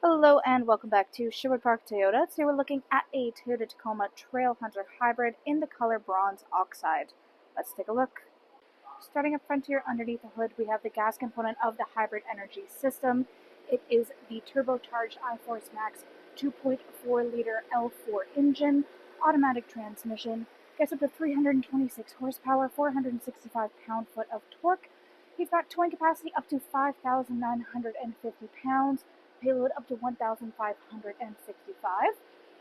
Hello and welcome back to Sherwood Park Toyota. Today we're looking at a Toyota Tacoma Trailhunter Hybrid in the color Bronze Oxide. Let's take a look. Starting up front here, underneath the hood, we have the gas component of the hybrid energy system. It is the turbocharged iForce Max 2.4-liter L4 engine, automatic transmission, gets up to 326 horsepower, 465 pound-foot of torque. You've got towing capacity up to 5,950 pounds, payload up to 1,565.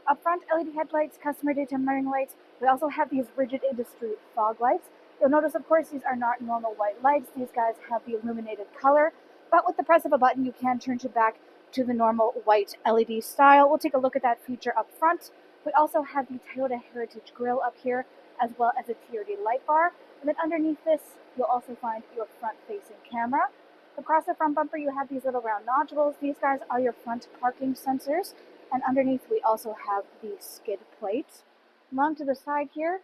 Up front, LED headlights, customer daytime running lights. We also have these rigid industry fog lights. You'll notice, of course, these are not normal white lights. These guys have the illuminated color, but with the press of a button, you can turn it back to the normal white LED style. We'll take a look at that feature up front. We also have the Toyota Heritage grille up here, as well as a TRD light bar. And then underneath this, you'll also find your front-facing camera. Across the front bumper, you have these little round nodules. These guys are your front parking sensors. And underneath, we also have the skid plate. Along to the side here,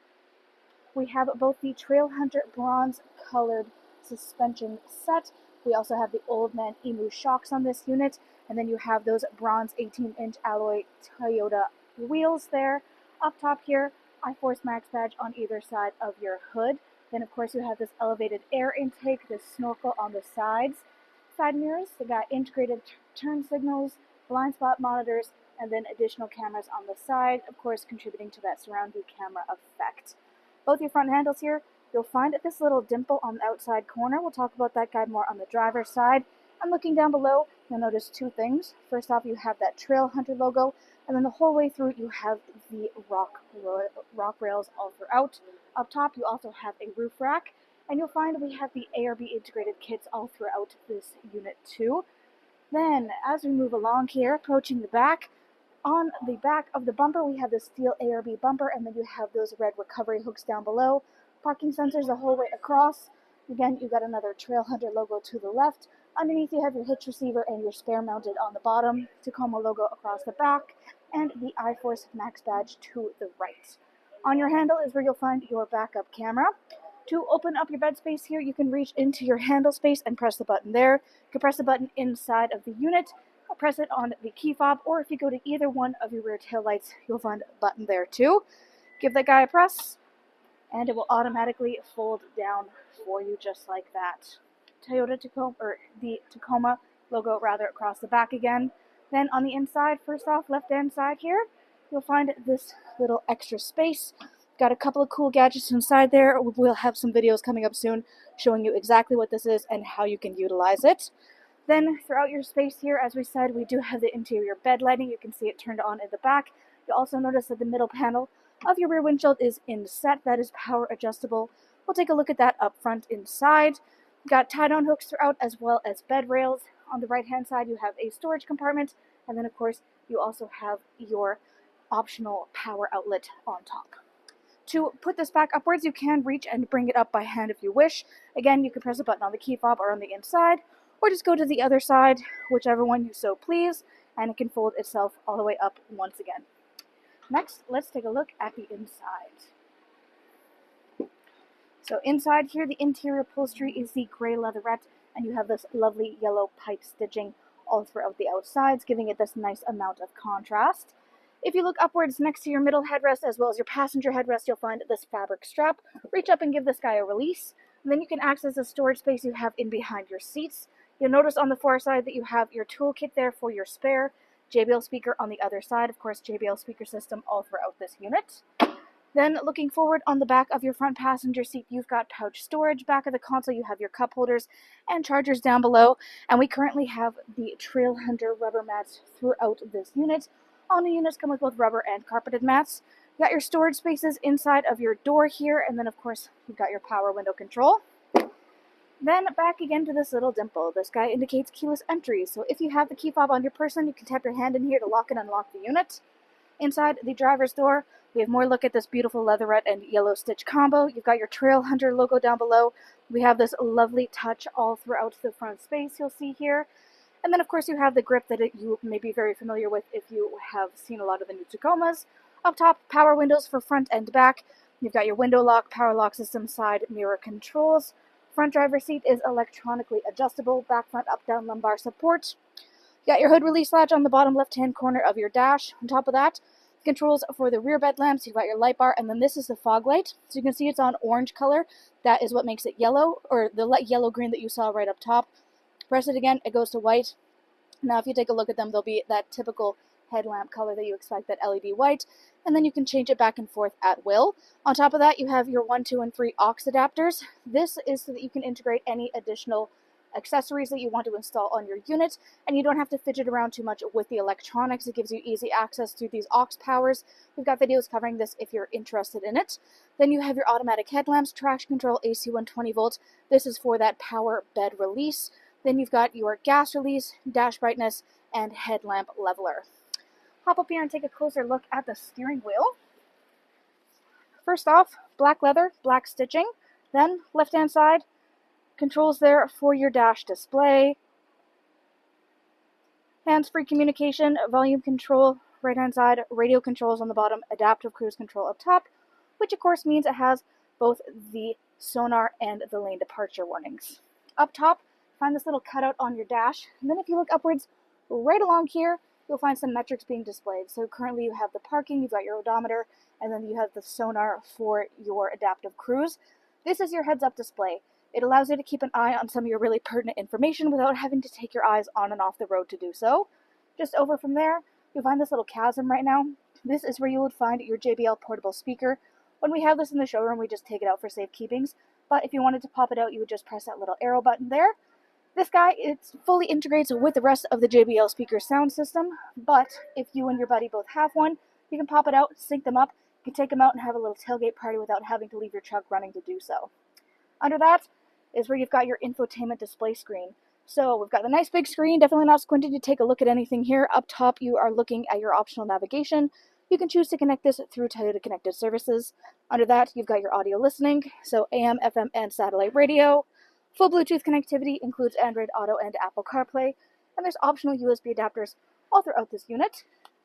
we have both the Trailhunter bronze-colored suspension set. We also have the Old Man Emu shocks on this unit. And then you have those bronze 18-inch alloy Toyota wheels there. Up top here, iForce Max badge on either side of your hood. Then, of course, you have this elevated air intake, this snorkel on the sides. Side mirrors, they got integrated turn signals, blind spot monitors, and then additional cameras on the side, of course, contributing to that surround view camera effect. Both your front handles here, you'll find this little dimple on the outside corner. We'll talk about that guy more on the driver's side. And looking down below, you'll notice two things. First off, you have that Trailhunter logo, and then the whole way through, you have the rock rails all throughout. Up top, you also have a roof rack, and you'll find we have the ARB integrated kits all throughout this unit too. Then, as we move along here, approaching the back, on the back of the bumper, we have the steel ARB bumper, and then you have those red recovery hooks down below. Parking sensors the whole way across. Again, you got another Trailhunter logo to the left. Underneath, you have your hitch receiver and your spare mounted on the bottom, Tacoma logo across the back, and the iForce Max badge to the right. On your handle is where you'll find your backup camera. To open up your bed space here, you can reach into your handle space and press the button there. You can press the button inside of the unit, or press it on the key fob, or if you go to either one of your rear tail lights, you'll find a button there too. Give that guy a press, and it will automatically fold down for you just like that. Toyota Tacoma, or the Tacoma logo rather, across the back again. Then on the inside, first off, left-hand side here, you'll find this little extra space. Got a couple of cool gadgets inside there. We'll have some videos coming up soon showing you exactly what this is and how you can utilize it. Then throughout your space here, as we said, we do have the interior bed lighting. You can see it turned on in the back. You'll also notice that the middle panel of your rear windshield is inset. That is power adjustable. We'll take a look at that up front inside. You've got tie-down hooks throughout as well as bed rails. On the right-hand side, you have a storage compartment. And then, of course, you also have your optional power outlet on top. To put this back upwards, you can reach and bring it up by hand if you wish. Again, you can press a button on the key fob or on the inside, or just go to the other side, whichever one you so please, and it can fold itself all the way up once again. Next, let's take a look at the inside. So inside here, the interior upholstery is the gray leatherette, and you have this lovely yellow pipe stitching all throughout the outsides, giving it this nice amount of contrast. If you look upwards next to your middle headrest as well as your passenger headrest, you'll find this fabric strap. Reach up and give this guy a release, and then you can access the storage space you have in behind your seats. You'll notice on the far side that you have your toolkit there for your spare, JBL speaker on the other side, of course JBL speaker system all throughout this unit. Then looking forward on the back of your front passenger seat, you've got pouch storage. Back of the console, you have your cup holders and chargers down below, and we currently have the Trailhunter rubber mats throughout this unit. All new units come with both rubber and carpeted mats. You got your storage spaces inside of your door here, and then of course you've got your power window control. Then back again to this little dimple. This guy indicates keyless entry, so if you have the key fob on your person, you can tap your hand in here to lock and unlock the unit. Inside the driver's door, we have more look at this beautiful leatherette and yellow stitch combo. You've got your Trailhunter logo down below. We have this lovely touch all throughout the front space you'll see here. And then, of course, you have the grip that you may be very familiar with if you have seen a lot of the new Tacomas. Up top, power windows for front and back. You've got your window lock, power lock system, side mirror controls. Front driver's seat is electronically adjustable, back, front, up, down, lumbar support. Got your hood release latch on the bottom left-hand corner of your dash. On top of that, controls for the rear bed lamps. You've got your light bar, and then this is the fog light. So you can see it's on orange color. That is what makes it yellow, or the light yellow-green that you saw right up top. Press it again, it goes to white. Now if you take a look at them, they'll be that typical headlamp color that you expect, that LED white, and then you can change it back and forth at will. On top of that, you have your 1, 2, and 3 aux adapters. This is so that you can integrate any additional accessories that you want to install on your unit, and you don't have to fidget around too much with the electronics. It gives you easy access to these aux powers. We've got videos covering this if you're interested in it. Then you have your automatic headlamps, traction control, AC 120 volts. This is for that power bed release. Then you've got your gas release, dash brightness, and headlamp leveler. Hop up here and take a closer look at the steering wheel. First off, black leather, black stitching. Then, left-hand side, controls there for your dash display. Hands-free communication, volume control, right-hand side, radio controls on the bottom, adaptive cruise control up top, which of course means it has both the sonar and the lane departure warnings. Up top, find this little cutout on your dash, and then if you look upwards, right along here, you'll find some metrics being displayed. So currently you have the parking, you've got your odometer, and then you have the sonar for your adaptive cruise. This is your heads-up display. It allows you to keep an eye on some of your really pertinent information without having to take your eyes on and off the road to do so. Just over from there, you'll find this little chasm right now. This is where you would find your JBL portable speaker. When we have this in the showroom, we just take it out for safekeepings. But if you wanted to pop it out, you would just press that little arrow button there. This guy, it fully integrates with the rest of the JBL speaker sound system, but if you and your buddy both have one, you can pop it out, sync them up, you can take them out and have a little tailgate party without having to leave your truck running to do so. Under that is where you've got your infotainment display screen. So we've got the nice big screen, definitely not squinted to take a look at anything here. Up top, you are looking at your optional navigation. You can choose to connect this through Toyota Connected Services. Under that, you've got your audio listening, so AM, FM, and satellite radio. Full Bluetooth connectivity includes Android Auto and Apple CarPlay, and there's optional USB adapters all throughout this unit.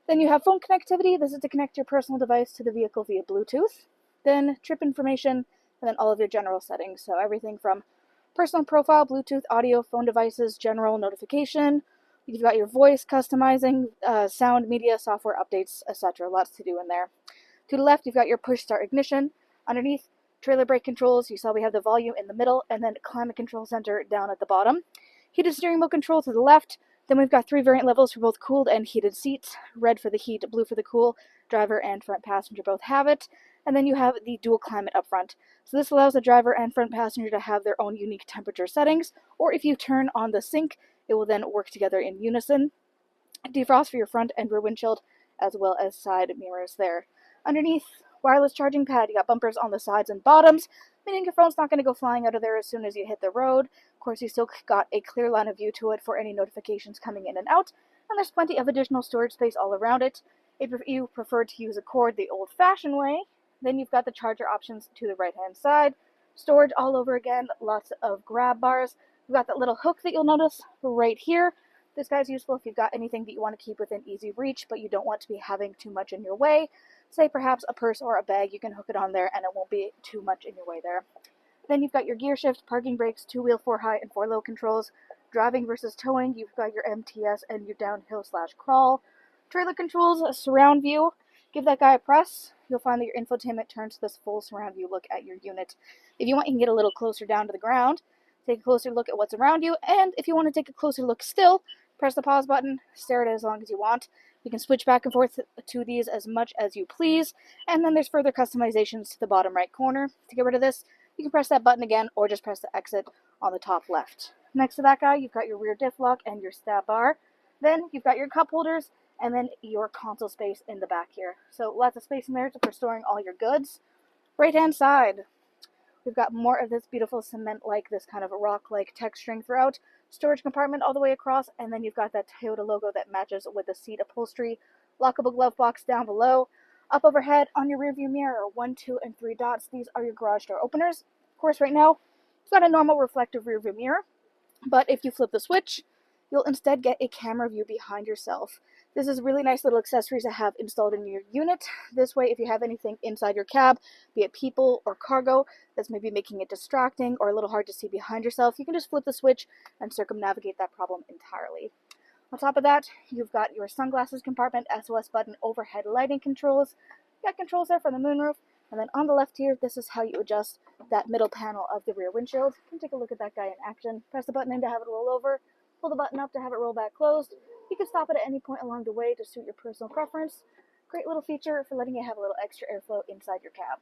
Then you have phone connectivity. This is to connect your personal device to the vehicle via Bluetooth. Then trip information, and then all of your general settings. So everything from personal profile, Bluetooth, audio, phone devices, general notification. You've got your voice customizing, sound, media, software updates, etc. Lots to do in there. To the left, you've got your push start ignition. Underneath, trailer brake controls. You saw we have the volume in the middle, and then climate control center down at the bottom. Heated steering wheel control to the left. Then we've got 3 variant levels for both cooled and heated seats. Red for the heat, blue for the cool. Driver and front passenger both have it. And then you have the dual climate up front. So this allows the driver and front passenger to have their own unique temperature settings, or if you turn on the sync, it will then work together in unison. Defrost for your front and rear windshield, as well as side mirrors there. Underneath, wireless charging pad. You got bumpers on the sides and bottoms, meaning your phone's not going to go flying out of there as soon as you hit the road. Of course, you still got a clear line of view to it for any notifications coming in and out, and there's plenty of additional storage space all around it. If you prefer to use a cord the old-fashioned way, then you've got the charger options to the right-hand side. Storage all over again, lots of grab bars. You've got that little hook that you'll notice right here. This guy's useful if you've got anything that you want to keep within easy reach, but you don't want to be having too much in your way. Say perhaps a purse or a bag, you can hook it on there and it won't be too much in your way there. Then you've got your gear shift, parking brakes, 2-wheel 4-high and 4-low controls. Driving versus towing, you've got your MTS and your downhill/crawl. Trailer controls, surround view. Give that guy a press. You'll find that your infotainment turns to this full surround view look at your unit. If you want, you can get a little closer down to the ground, take a closer look at what's around you, and if you want to take a closer look still, press the pause button, stare at it as long as you want. You can switch back and forth to these as much as you please, and then there's further customizations to the bottom right corner. To get rid of this, you can press that button again, or just press the exit on the top left. Next to that guy, you've got your rear diff lock and your stab bar. Then you've got your cup holders, and then your console space in the back here. So lots of space in there for storing all your goods. Right-hand side, we've got more of this beautiful cement-like, this kind of rock-like texturing throughout. Storage compartment all the way across, and then you've got that Toyota logo that matches with the seat upholstery. Lockable glove box down below. Up overhead on your rearview mirror, 1, 2, and 3 dots. These are your garage door openers. Of course, right now, it's got a normal reflective rearview mirror, but if you flip the switch, you'll instead get a camera view behind yourself. This is really nice little accessories to have installed in your unit. This way, if you have anything inside your cab, be it people or cargo, that's maybe making it distracting or a little hard to see behind yourself, you can just flip the switch and circumnavigate that problem entirely. On top of that, you've got your sunglasses compartment, SOS button, overhead lighting controls. You got controls there for the moonroof. And then on the left here, this is how you adjust that middle panel of the rear windshield. You can take a look at that guy in action. Press the button in to have it roll over. Pull the button up to have it roll back closed. You can stop it at any point along the way to suit your personal preference. Great little feature for letting you have a little extra airflow inside your cab.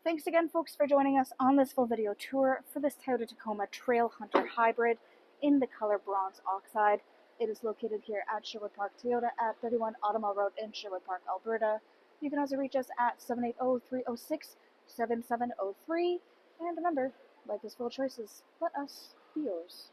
Thanks again, folks, for joining us on this full video tour for this Toyota Tacoma Trailhunter Hybrid in the color Bronze Oxide. It is located here at Sherwood Park Toyota at 31 Automall Road in Sherwood Park, Alberta. You can also reach us at 780-306-7703. And remember, life is full of choices. Let us be yours.